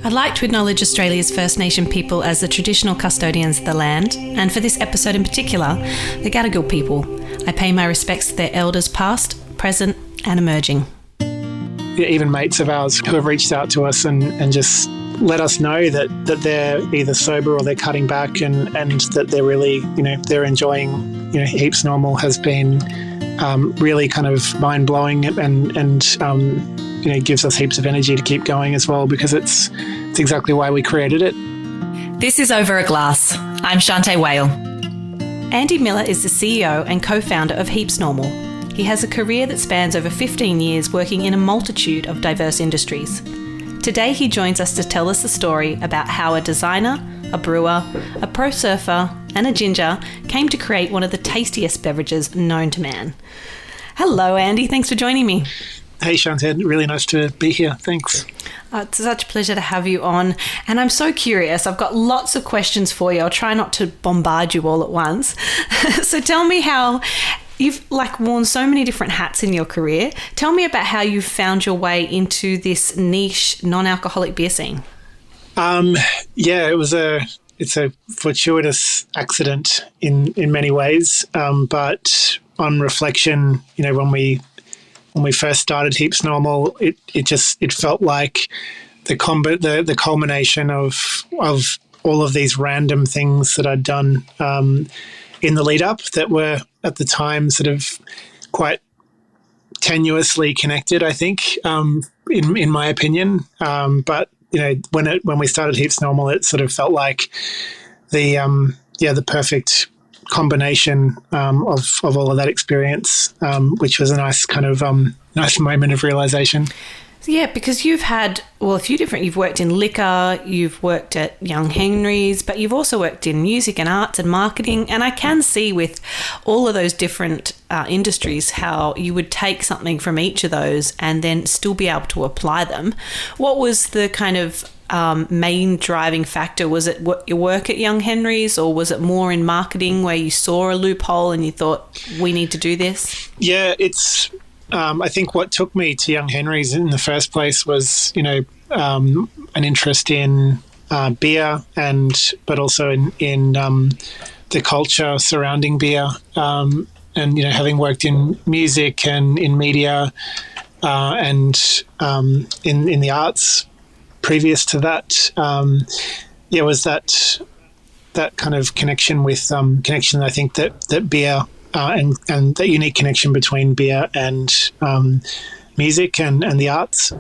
I'd like to acknowledge Australia's First Nation people as the traditional custodians of the land, and for this episode in particular, the Gadigal people. I pay my respects to their elders past, present and emerging. Even mates of ours who have reached out to us and just let us know that they're either sober or they're cutting back and that they're really, they're enjoying, Heaps Normal has been really kind of mind-blowing and gives us heaps of energy to keep going as well, because it's exactly why we created it. This is Over a Glass. I'm Shanteh Wale. Andy Miller is the CEO and co-founder of Heaps Normal. He has a career that spans over 15 years working in a multitude of diverse industries. Today he joins us to tell us the story about how a designer, a brewer, a pro surfer and a ginger came to create one of the tastiest beverages known to man. Hello Andy, thanks for joining me. Hey Shanteh, really nice to be here, thanks. It's such a pleasure to have you on, and I'm so curious. I've got lots of questions for you. I'll try not to bombard you all at once. So tell me how you've worn so many different hats in your career. Tell me about how you found your way into this niche non-alcoholic beer scene. It's a fortuitous accident in many ways, but on reflection, when we first started Heaps Normal, it felt like the culmination of all of these random things that I'd done in the lead up that were at the time sort of quite tenuously connected, I think, in my opinion. But when we started Heaps Normal, it sort of felt like the perfect combination of all of that experience, which was a nice kind of nice moment of realization. Yeah, because you've had, you've worked in liquor, you've worked at Young Henry's, but you've also worked in music and arts and marketing. And I can see with all of those different industries how you would take something from each of those and then still be able to apply them. What was the kind of main driving factor? Was it your work at Young Henry's, or was it more in marketing where you saw a loophole and you thought, we need to do this? Yeah, it's... I think what took me to Young Henry's in the first place was, an interest in beer but also in the culture surrounding beer, and having worked in music and in media and in the arts previous to that, was that kind of connection with connection. I think that beer. And that unique connection between beer and music and the arts.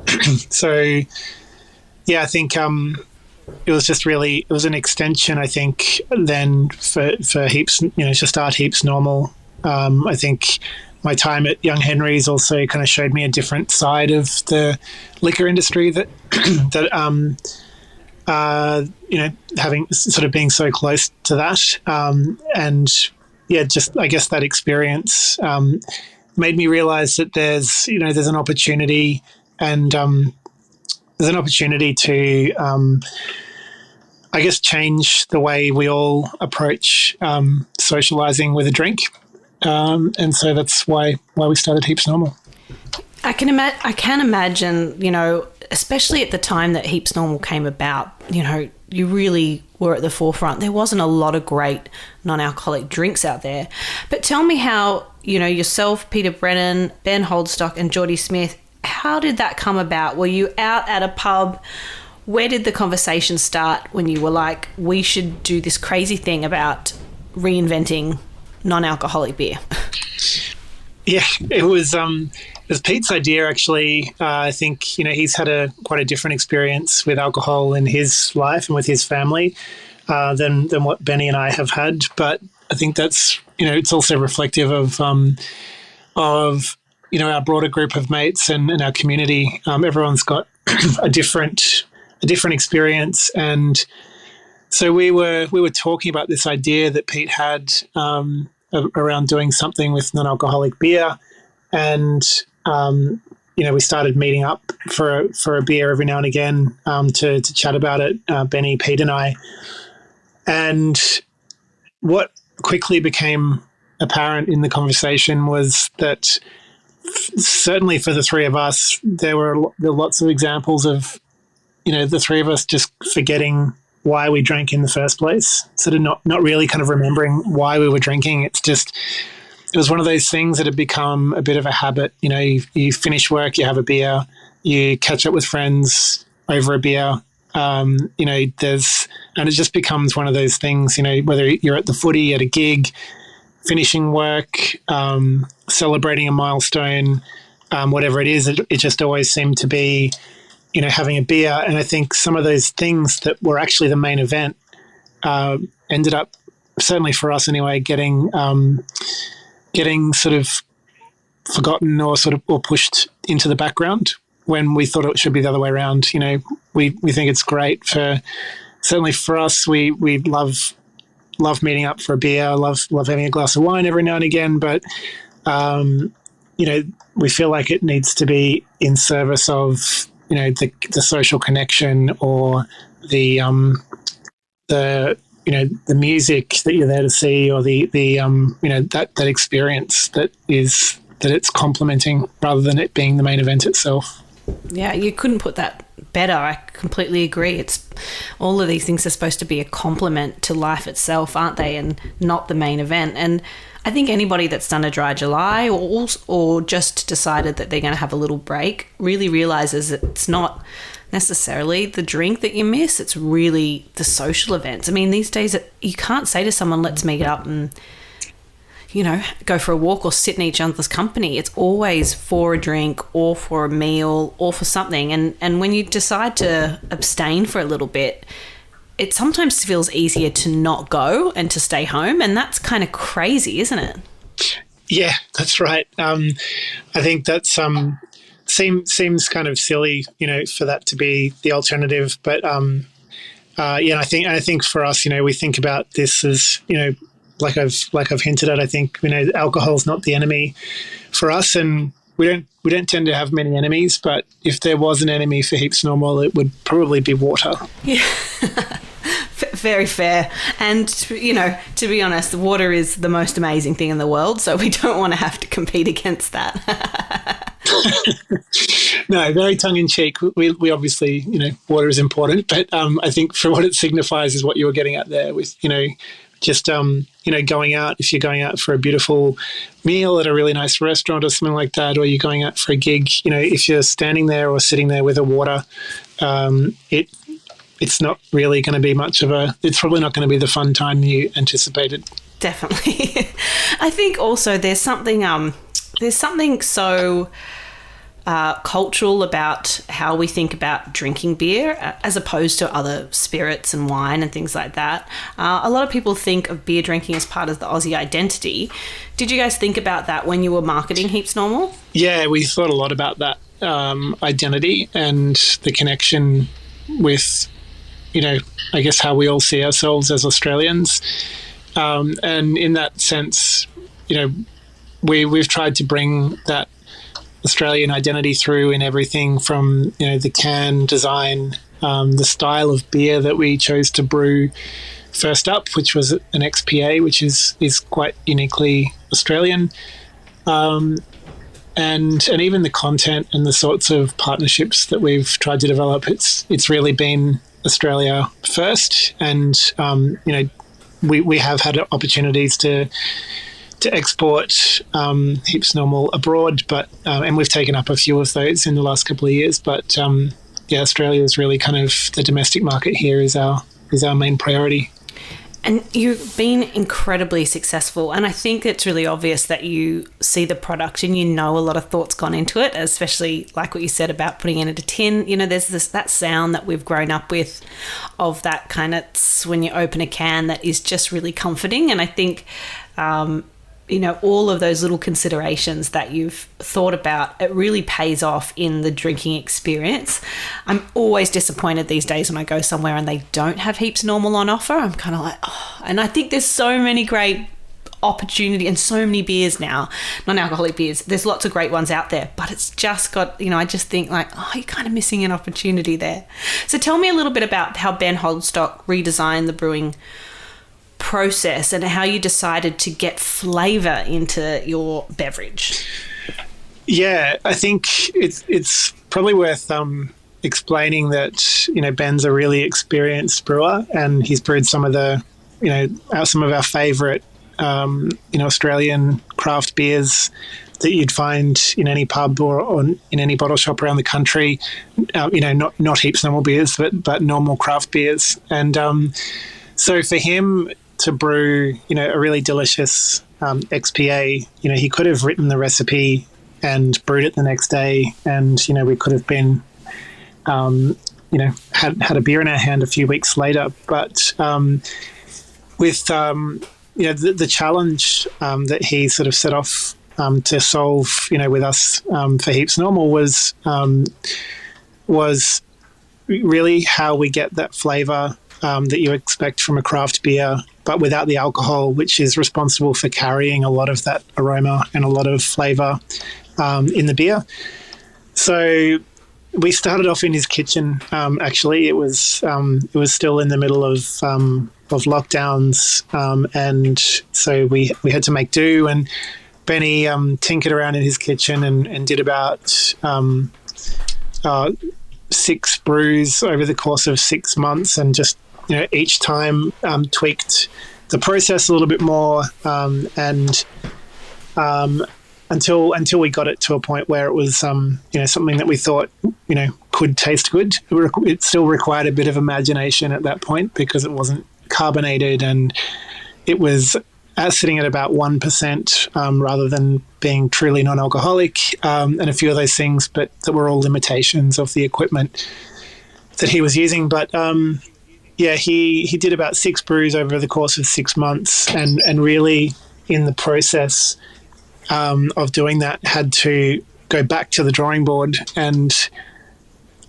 So, I think it was just really, it was an extension, I think, then for Heaps, to start Heaps Normal. I think my time at Young Henry's also kind of showed me a different side of the liquor industry that, having sort of being so close to that. I guess that experience made me realize that there's an opportunity, and there's an opportunity to, I guess, change the way we all approach socializing with a drink, and so that's why we started Heaps Normal. I can imagine, especially at the time that Heaps Normal came about, you really were at the forefront. There wasn't a lot of great non-alcoholic drinks out there. But tell me how, yourself, Peter Brennan, Ben Holdstock and Geordie Smith, how did that come about? Were you out at a pub? Where did the conversation start when you were like, we should do this crazy thing about reinventing non-alcoholic beer? Yeah, it was Pete's idea, actually. I think, he's had quite a different experience with alcohol in his life and with his family than what Benny and I have had. But I think that's, it's also reflective of our broader group of mates and our community. Everyone's got a different experience. And so we were talking about this idea that Pete had around doing something with non-alcoholic beer. And we started meeting up for a beer every now and again to chat about it, Benny, Pete and I. And what quickly became apparent in the conversation was that certainly for the three of us, there were lots of examples of, the three of us just forgetting why we drank in the first place, sort of not really kind of remembering why we were drinking. It was one of those things that had become a bit of a habit. You finish work, you have a beer, you catch up with friends over a beer. And it just becomes one of those things, whether you're at the footy, at a gig, finishing work, celebrating a milestone, whatever it is, it just always seemed to be, having a beer. And I think some of those things that were actually the main event ended up, certainly for us anyway, getting sort of forgotten or pushed into the background when we thought it should be the other way around. We think it's great certainly for us, we love meeting up for a beer, love having a glass of wine every now and again, but we feel like it needs to be in service of the social connection or the music that you're there to see, or that experience that it's complementing rather than it being the main event itself. Yeah, you couldn't put that better. I completely agree. It's all of these things are supposed to be a complement to life itself, aren't they? And not the main event. And I think anybody that's done a dry July or just decided that they're going to have a little break really realizes that it's not necessarily the drink that you miss. It's really the social events. I mean, these days you can't say to someone, let's meet up and go for a walk or sit in each other's company. It's always for a drink or for a meal or for something. And when you decide to abstain for a little bit, it sometimes feels easier to not go and to stay home. And that's kind of crazy, isn't it? Yeah, that's right. I think that's seems kind of silly, for that to be the alternative. But I think for us, we think about this as, like I've hinted at, I think alcohol's not the enemy for us, and we don't tend to have many enemies. But if there was an enemy for Heaps Normal, it would probably be water. Yeah, very fair. And to be honest, water is the most amazing thing in the world, so we don't want to have to compete against that. No, very tongue in cheek. We obviously water is important, but I think for what it signifies is what you were getting at there with just going out, if you're going out for a beautiful meal at a really nice restaurant or something like that, or you're going out for a gig, if you're standing there or sitting there with a water, it's not really going to be it's probably not going to be the fun time you anticipated. Definitely. I think also there's something so cultural about how we think about drinking beer as opposed to other spirits and wine and things like that. A lot of people think of beer drinking as part of the Aussie identity. Did you guys think about that when you were marketing Heaps Normal? Yeah, we thought a lot about that identity and the connection with, I guess how we all see ourselves as Australians. And in that sense, we've tried to bring that Australian identity through in everything from the can design, the style of beer that we chose to brew first up, which was an XPA, which is quite uniquely Australian, and even the content and the sorts of partnerships that we've tried to develop. It's really been Australia first, and we have had opportunities to export Heaps Normal abroad, but and we've taken up a few of those in the last couple of years. But Australia is really kind of the domestic market here is our main priority. And you've been incredibly successful, and I think it's really obvious that you see the product and a lot of thought's gone into it, especially like what you said about putting it in a tin. There's that sound that we've grown up with of that kind of when you open a can that is just really comforting. And I think all of those little considerations that you've thought about, it really pays off in the drinking experience. I'm always disappointed these days when I go somewhere and they don't have Heaps Normal on offer. I'm kind of like, oh. And I think there's so many great opportunity and so many beers now, non-alcoholic beers. There's lots of great ones out there, but it's just got, I just think like, oh, you're kind of missing an opportunity there. So tell me a little bit about how Ben Holdstock redesigned the brewing process and how you decided to get flavour into your beverage. Yeah, I think it's probably worth explaining that, Ben's a really experienced brewer, and he's brewed some of the, some of our favourite, Australian craft beers that you'd find in any pub or in any bottle shop around the country. Not Heaps Normal beers, but normal craft beers. And so for him to brew, a really delicious XPA, he could have written the recipe and brewed it the next day, and we could have been, had a beer in our hand a few weeks later. But with the challenge that he sort of set off to solve, with us for Heaps Normal was really how we get that flavour that you expect from a craft beer, but without the alcohol, which is responsible for carrying a lot of that aroma and a lot of flavour in the beer. So we started off in his kitchen. Actually, it was still in the middle of lockdowns, and so we had to make do. And Benny tinkered around in his kitchen and did about 6 brews over the course of 6 months, and just each time tweaked the process a little bit more, and until we got it to a point where it was something that we thought could taste good. It still required a bit of imagination at that point because it wasn't carbonated, and it was sitting at about 1% rather than being truly non-alcoholic, and a few of those things, but that were all limitations of the equipment that he was using. But he did about 6 brews over the course of 6 months, and really in the process of doing that had to go back to the drawing board and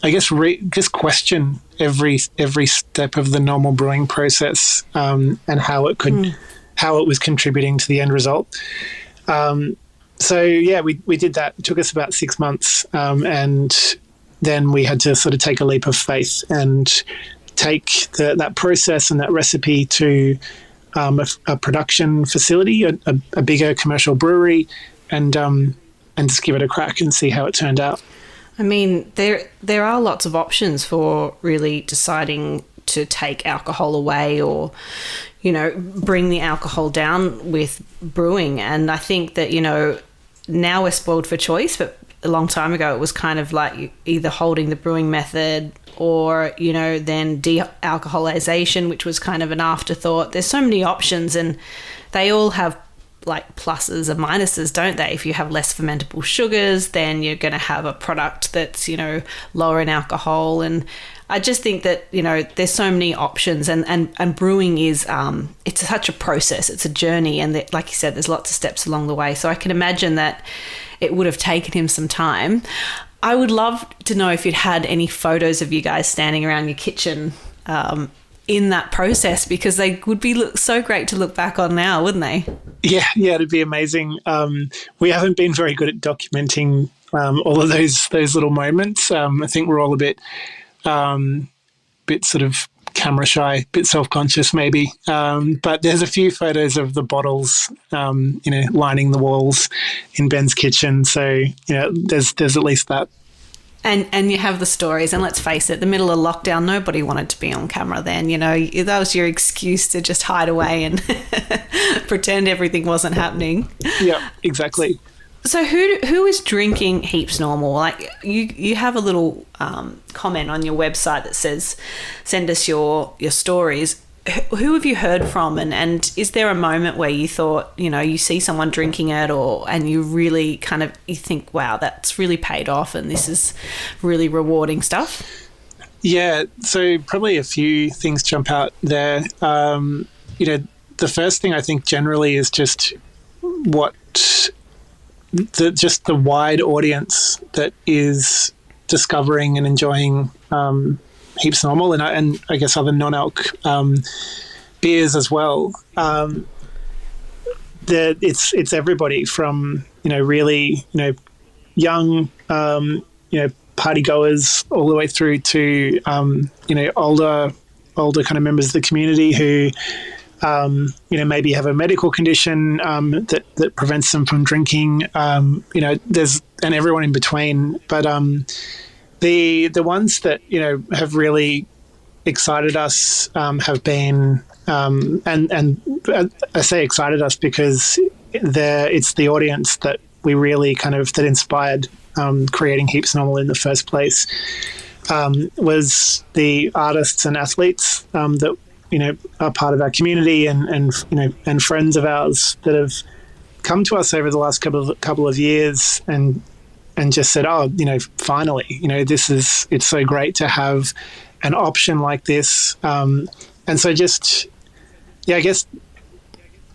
I guess just question every step of the normal brewing process, and how it was contributing to the end result. We did that. It took us about 6 months, and then we had to sort of take a leap of faith and take that process and that recipe to a production facility, a bigger commercial brewery, and just give it a crack and see how it turned out. I mean, there are lots of options for really deciding to take alcohol away or, bring the alcohol down with brewing. And I think that, now we're spoiled for choice, but a long time ago it was kind of like either holding the brewing method or, then de-alcoholization, which was kind of an afterthought. There's so many options, and they all have like pluses and minuses, don't they? If you have less fermentable sugars, then you're going to have a product that's, lower in alcohol. And I just think that, there's so many options, and brewing is, it's such a process. It's a journey. And like you said, there's lots of steps along the way. So I can imagine that it would have taken him some time. I would love to know if you'd had any photos of you guys standing around your kitchen in that process, because they would be so great to look back on now, wouldn't they? Yeah, it'd be amazing. We haven't been very good at documenting all of those little moments. I think we're all a bit sort of camera shy, bit self-conscious maybe. But there's a few photos of the bottles, lining the walls in Ben's kitchen. So, there's at least that. And you have the stories, and let's face it, the middle of lockdown, nobody wanted to be on camera then. That was your excuse to just hide away and pretend everything wasn't happening. Yeah, exactly. So who is drinking Heaps Normal? Like you have a little comment on your website that says, send us your stories. Who have you heard from, and is there a moment where you thought, you see someone drinking it, and you really you think, wow, that's really paid off and this is really rewarding stuff? Yeah, so probably a few things jump out there. The first thing I think generally is just the wide audience that is discovering and enjoying Heaps Normal, and I guess other non-alc beers as well. It's everybody from really young party goers all the way through to older kind of members of the community who maybe have a medical condition that prevents them from drinking. There's and everyone in between, but The ones that have really excited us have been and I say excited us because it's the audience that we really that inspired creating Heaps Normal in the first place. Was the artists and athletes that are part of our community and friends of ours that have come to us over the last couple of years and just said, finally, it's so great to have an option like this. And so I guess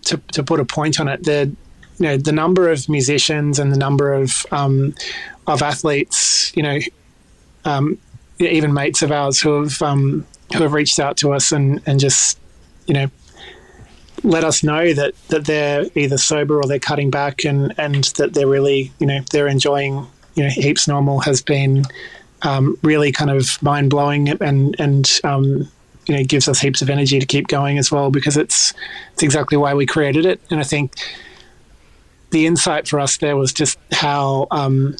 to put a point on it, the number of musicians and the number of athletes, even mates of ours who have reached out to us and just, let us know that they're either sober or they're cutting back and that they're really, they're enjoying, Heaps Normal has been really kind of mind-blowing and gives us heaps of energy to keep going as well, because it's exactly why we created it. And I think the insight for us there was just how kind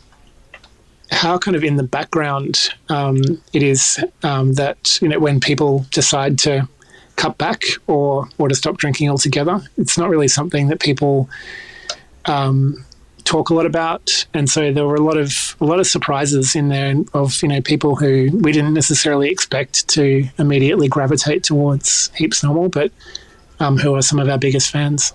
of in the background it is that when people decide to cut back or to stop drinking altogether, it's not really something that people talk a lot about. And so there were a lot of surprises in there of people who we didn't necessarily expect to immediately gravitate towards Heaps Normal, but who are some of our biggest fans.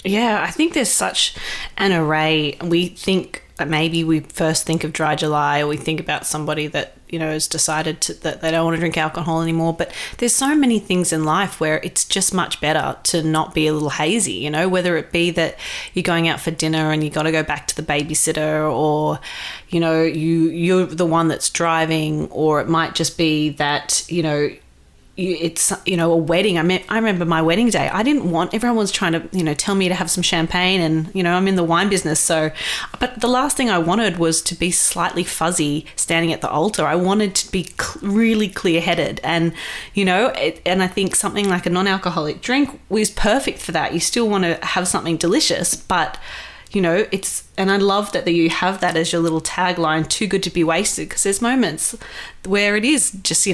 Yeah, I think there's such an array. We think maybe we first think of Dry July, or we think about somebody that has decided that they don't want to drink alcohol anymore. But there's so many things in life where it's just much better to not be a little hazy. Whether it be that you're going out for dinner and you got to go back to the babysitter, or you're the one that's driving, or it might just be that it's a wedding. I remember my wedding day. I didn't want, everyone was trying to tell me to have some champagne, and I'm in the wine business, but the last thing I wanted was to be slightly fuzzy standing at the altar. I wanted to be really clear-headed, and and I think something like a non-alcoholic drink was perfect for that. You still want to have something delicious, but and I love that you have that as your little tagline, too good to be wasted, because there's moments where it is just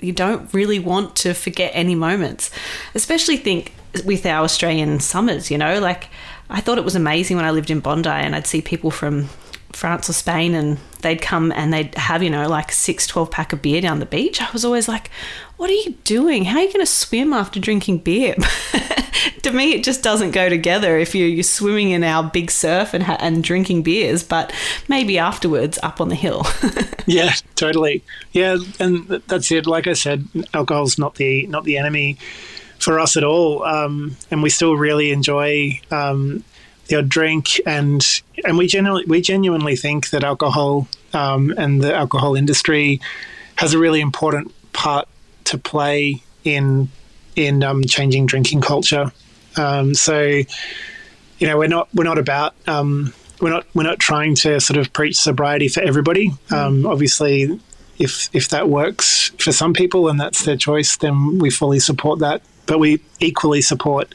you don't really want to forget any moments, especially think with our Australian summers, like I thought it was amazing when I lived in Bondi and I'd see people from France or Spain and they'd come and they'd have, like 12 pack of beer down the beach. I was always like, what are you doing? How are you going to swim after drinking beer? To me, it just doesn't go together if you're swimming in our big surf and drinking beers, but maybe afterwards up on the hill. Yeah, totally. Yeah, and that's it. Like I said, alcohol's not the enemy for us at all, and we still really enjoy the odd drink, and we genuinely think that alcohol and the alcohol industry has a really important part to play in changing drinking culture. So, we're not about we're not trying to sort of preach sobriety for everybody. Obviously, if that works for some people and that's their choice, then we fully support that. But we equally support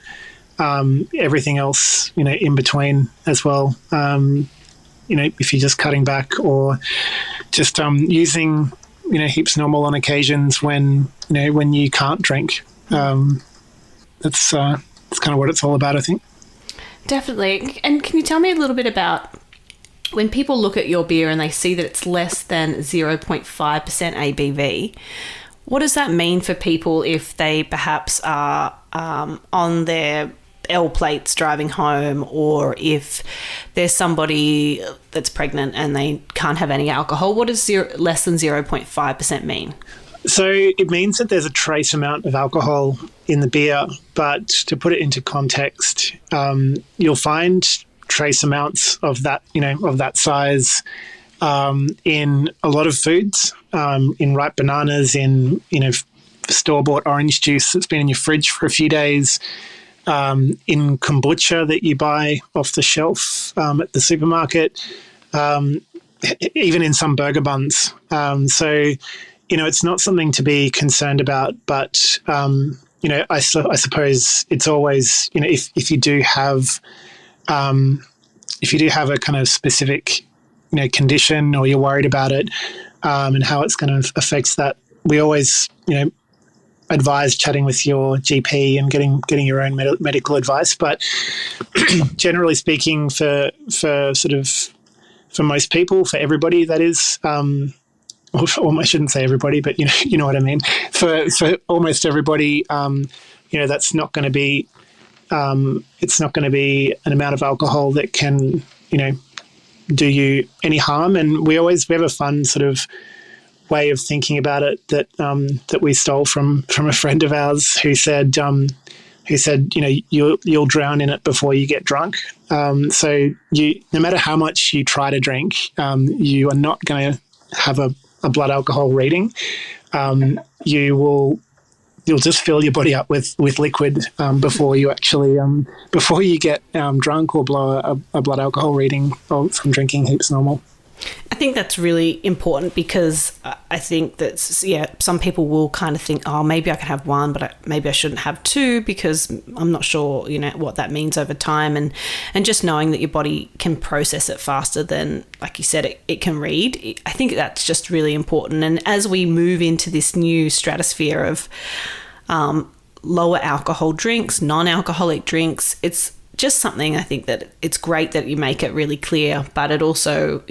everything else, in between as well. If you're just cutting back or just using, Heaps Normal on occasions when you can't drink. That's kind of what it's all about, I think. Definitely. And can you tell me a little bit about when people look at your beer and they see that it's less than 0.5% ABV, what does that mean for people if they perhaps are on their L plates driving home, or if there's somebody that's pregnant and they can't have any alcohol? What does less than 0.5% mean? So it means that there's a trace amount of alcohol in the beer, but to put it into context, you'll find trace amounts of that, of that size in a lot of foods, in ripe bananas, in, store-bought orange juice that's been in your fridge for a few days, in kombucha that you buy off the shelf at the supermarket, even in some burger buns. So it's not something to be concerned about, but, I suppose it's always, if you do have a kind of specific, condition, or you're worried about it, and how it's going to affect that. We always, advise chatting with your GP and getting your own medical advice. But generally speaking, for most people, for everybody, that is, or I shouldn't say everybody, but you know what I mean. For almost everybody, that's not going to be. It's not going to be an amount of alcohol that can, do you any harm. And we have a fun sort of way of thinking about it that we stole from a friend of ours who said, you'll drown in it before you get drunk. So no matter how much you try to drink, you are not going to have a blood alcohol reading. You'll just fill your body up with liquid before you actually before you get drunk or blow a blood alcohol reading from drinking Heaps Normal. I think that's really important because I think that, some people will kind of think, oh, maybe I can have one, but maybe I shouldn't have two because I'm not sure, what that means over time. And just knowing that your body can process it faster than, like you said, it can read. I think that's just really important. And as we move into this new stratosphere of lower alcohol drinks, non-alcoholic drinks, it's just something I think that it's great that you make it really clear, but it also,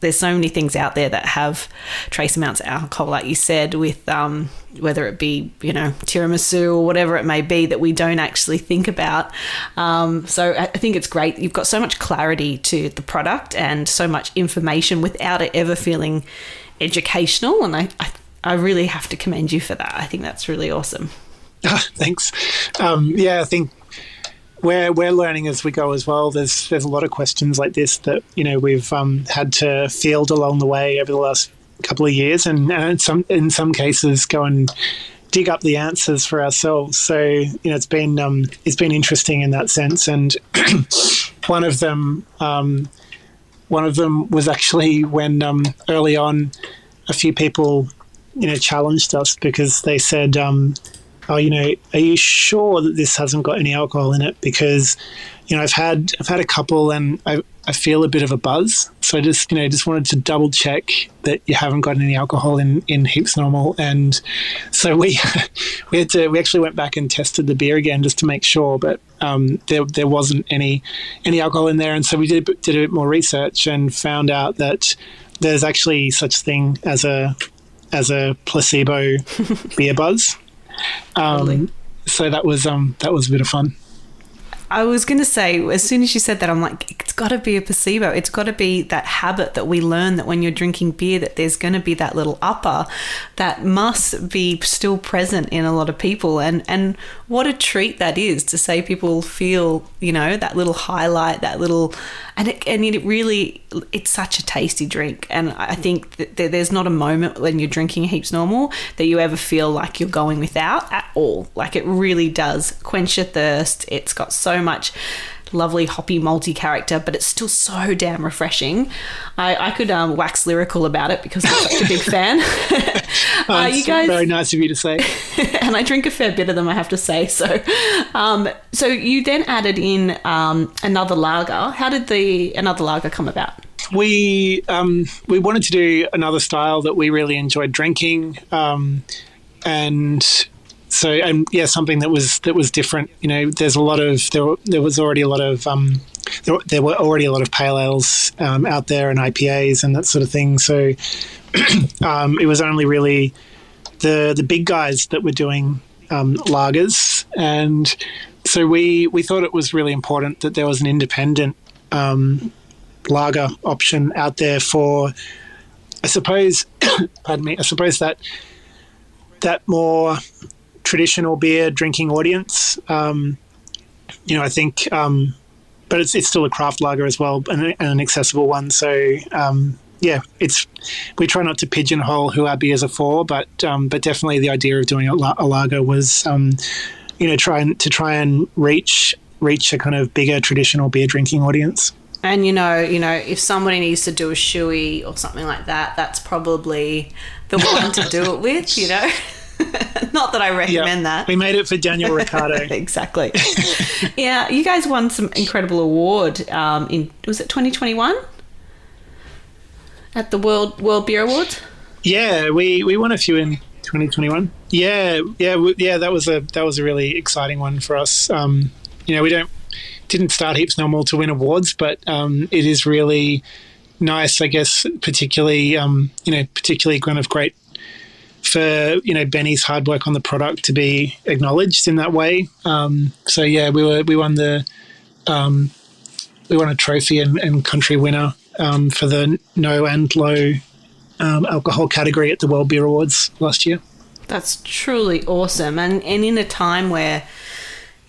there's so many things out there that have trace amounts of alcohol, like you said, with whether it be, tiramisu or whatever it may be that we don't actually think about. So I think it's great. You've got so much clarity to the product and so much information without it ever feeling educational. And I really have to commend you for that. I think that's really awesome. Thanks. I think we're learning as we go as well. There's a lot of questions like this that we've had to field along the way over the last couple of years, and in some cases go and dig up the answers for ourselves. So it's been interesting in that sense. And one of them was actually when early on a few people challenged us because they said, are you sure that this hasn't got any alcohol in it? Because, I've had a couple and I feel a bit of a buzz. So I just wanted to double check that you haven't got any alcohol in Heaps Normal. And so we actually went back and tested the beer again just to make sure, but there wasn't any alcohol in there. And so we did a bit more research and found out that there's actually such thing as a placebo beer buzz. So that was a bit of fun. I was going to say, as soon as you said that, I'm like, it's got to be a placebo. It's got to be that habit that we learn that when you're drinking beer, that there's going to be that little upper that must be still present in a lot of people. And what a treat that is to say people feel, that little highlight, that little, and it really, it's such a tasty drink. And I think that there's not a moment when you're drinking Heaps Normal that you ever feel like you're going without at all. Like it really does quench your thirst. It's got so much lovely hoppy malty character, but it's still so damn refreshing. I could wax lyrical about it because I'm such a big fan. You guys, very nice of you to say. And I drink a fair bit of them, I have to say. So you then added in another lager. How did the another lager come about? We wanted to do another style that we really enjoyed drinking, and something that was different. There's there were already a lot of pale ales out there and IPAs and that sort of thing. So it was only really the big guys that were doing lagers, and so we thought it was really important that there was an independent lager option out there for, I suppose, pardon me, I suppose that more traditional beer drinking audience. I think, but it's still a craft lager as well, and an accessible one. So we try not to pigeonhole who our beers are for, but definitely the idea of doing a lager was, try and reach a kind of bigger traditional beer drinking audience. And if somebody needs to do a shoey or something like that, that's probably the one to do it with. Not that I recommend that. We made it for Daniel Ricciardo. Exactly. Yeah, you guys won some incredible award was it 2021 at the World Beer Awards? Yeah, we won a few in 2021. Yeah. That was a really exciting one for us. We didn't start Heaps Normal to win awards, but it is really nice, I guess, particularly kind of great for Benny's hard work on the product to be acknowledged in that way. So yeah, we won a trophy and country winner for the no and low alcohol category at the World Beer Awards last year. That's truly awesome. And in a time where,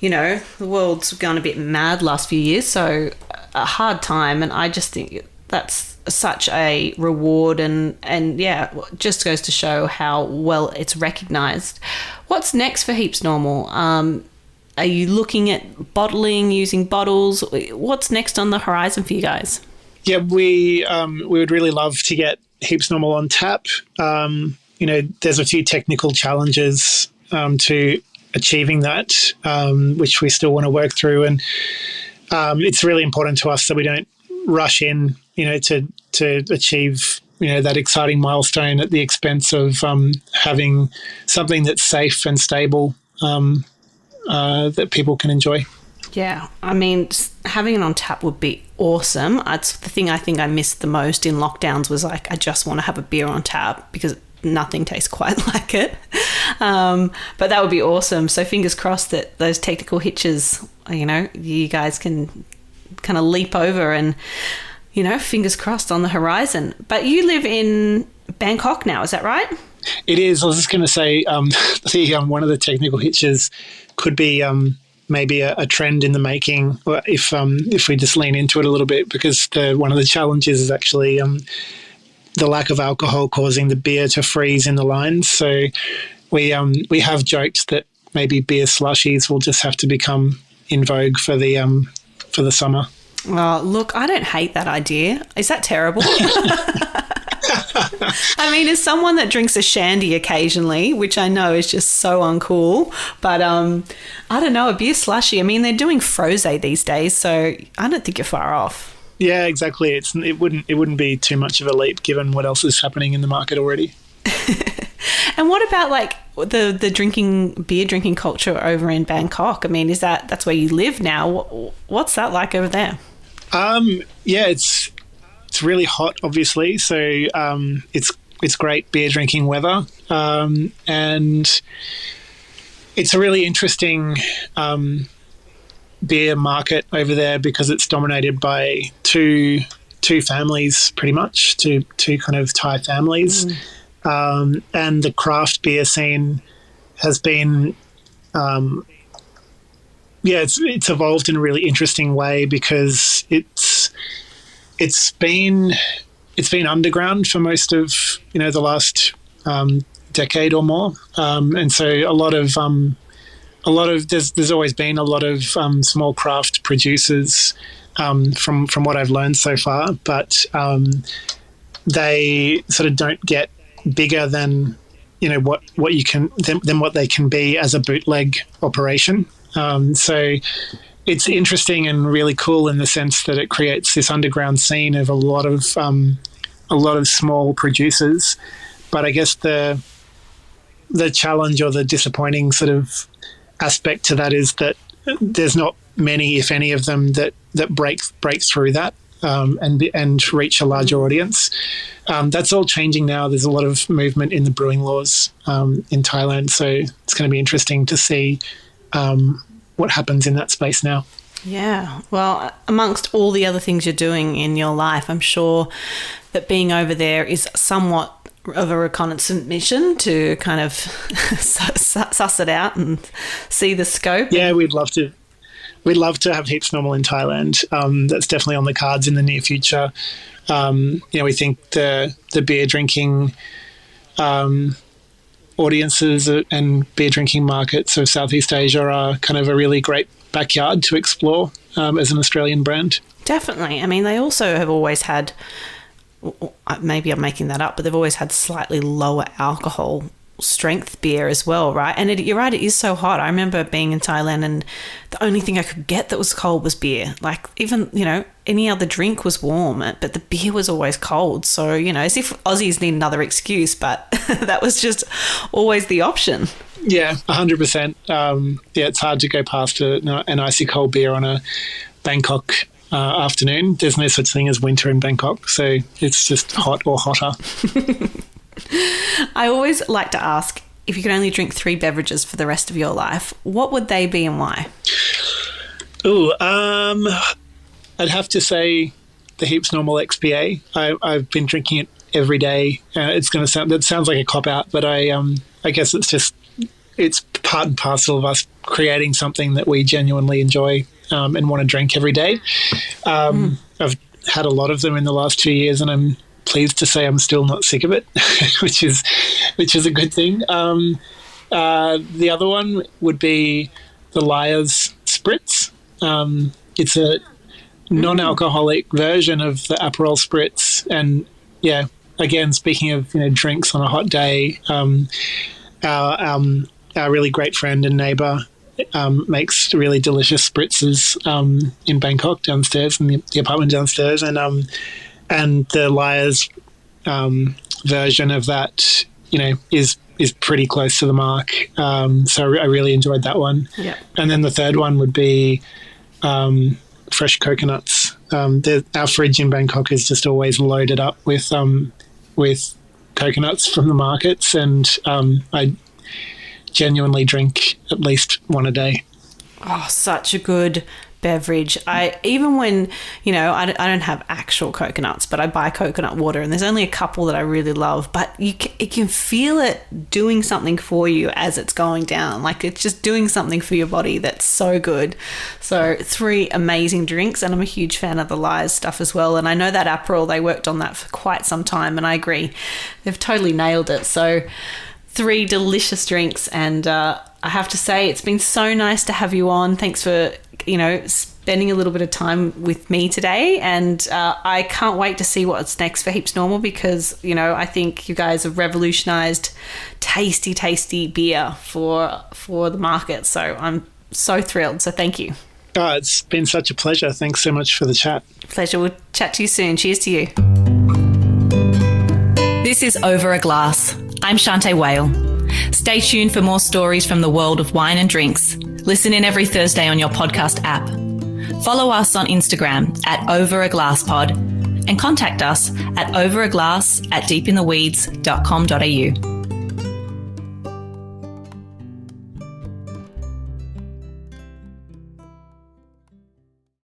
the world's gone a bit mad last few years, so a hard time. And I just think that's such a reward and yeah, just goes to show how well it's recognised. What's next for Heaps Normal? Are you looking at bottling, using bottles? What's next on the horizon for you guys? Yeah, we would really love to get Heaps Normal on tap. There's a few technical challenges to achieving that, which we still want to work through. And it's really important to us that we don't rush in, to achieve, that exciting milestone at the expense of having something that's safe and stable that people can enjoy. Yeah, I mean, having it on tap would be awesome. It's the thing I think I missed the most in lockdowns was like, I just want to have a beer on tap because nothing tastes quite like it. But that would be awesome. So fingers crossed that those technical hitches, you guys can kind of leap over and, fingers crossed on the horizon. But you live in Bangkok now, is that right? It is. I was just going to say one of the technical hitches could be maybe a trend in the making if we just lean into it a little bit, because one of the challenges is actually the lack of alcohol causing the beer to freeze in the lines. So we have joked that maybe beer slushies will just have to become in vogue for the summer. Well, look, I don't hate that idea. Is that terrible? I mean, as someone that drinks a shandy occasionally, which I know is just so uncool, but I don't know, a beer slushie. I mean, they're doing frosé these days, so I don't think you're far off. Yeah, exactly. It wouldn't be too much of a leap given what else is happening in the market already. And what about like the beer drinking culture over in Bangkok? I mean, that's where you live now? What's that like over there? Yeah, it's really hot, obviously. So it's great beer drinking weather, and it's a really interesting beer market over there because it's dominated by two families, pretty much two kind of Thai families, and the craft beer scene has been. It's evolved in a really interesting way because it's been underground for most of the last decade or more, and so a lot of there's always been a lot of small craft producers from what I've learned so far, but they sort of don't get bigger than what you can than what they can be as a bootleg operation. So it's interesting and really cool in the sense that it creates this underground scene of a lot of small producers. But I guess the challenge or the disappointing sort of aspect to that is that there's not many, if any, of them that break through that and reach a larger audience. That's all changing now. There's a lot of movement in the brewing laws in Thailand, so it's going to be interesting to see what happens in that space now. Yeah, well, amongst all the other things you're doing in your life, I'm sure that being over there is somewhat of a reconnaissance mission to kind of suss it out and see the scope. Yeah, we'd love to. We'd love to have Heaps Normal in Thailand. That's definitely on the cards in the near future. We think the beer drinking audiences and beer drinking markets of Southeast Asia are kind of a really great backyard to explore as an Australian brand. Definitely. I mean, they also have always had, maybe I'm making that up, but they've always had slightly lower alcohol strength beer as well, right? And you're right, it is so hot. I remember being in Thailand and the only thing I could get that was cold was beer. Like even, any other drink was warm, but the beer was always cold. So, as if Aussies need another excuse, but that was just always the option. Yeah, 100%. It's hard to go past an icy cold beer on a Bangkok afternoon. There's no such thing as winter in Bangkok, so it's just hot or hotter. I always like to ask, if you could only drink 3 beverages for the rest of your life, what would they be and why? I'd have to say the Heaps Normal XPA. I've been drinking it every day. That sounds like a cop-out, but I guess it's part and parcel of us creating something that we genuinely enjoy and want to drink every day. I've had a lot of them in the last 2 years, and I'm pleased to say I'm still not sick of it, which is a good thing. The other one would be the Liar's Spritz. It's a non-alcoholic version of the Aperol Spritz, and again, speaking of drinks on a hot day, our really great friend and neighbour makes really delicious spritzes in Bangkok downstairs, in the apartment downstairs, and the Liar's version of that is pretty close to the mark. So I really enjoyed that one. Yeah. And then the third one would be fresh coconuts. Our fridge in Bangkok is just always loaded up with coconuts from the markets, and I genuinely drink at least one a day. Oh, such a good beverage. Even when I don't have actual coconuts, but I buy coconut water, and there's only a couple that I really love, but you can feel it doing something for you as it's going down. Like it's just doing something for your body that's so good. So 3 amazing drinks, and I'm a huge fan of the Lies stuff as well, and I know that Aperol, they worked on that for quite some time, and I agree they've totally nailed it. So 3 delicious drinks, and I have to say it's been so nice to have you on. Thanks for spending a little bit of time with me today, and I can't wait to see what's next for Heaps Normal, because I think you guys have revolutionized tasty beer for the market, so I'm so thrilled. So thank you. Oh, it's been such a pleasure. Thanks so much for the chat. Pleasure. We'll chat to you soon. Cheers to you. This is Over a Glass. I'm Shanteh Wale. Stay tuned for more stories from the world of wine and drinks. Listen in every Thursday on your podcast app. Follow us on Instagram at overaglasspod and contact us at overaglass@deepintheweeds.com.au.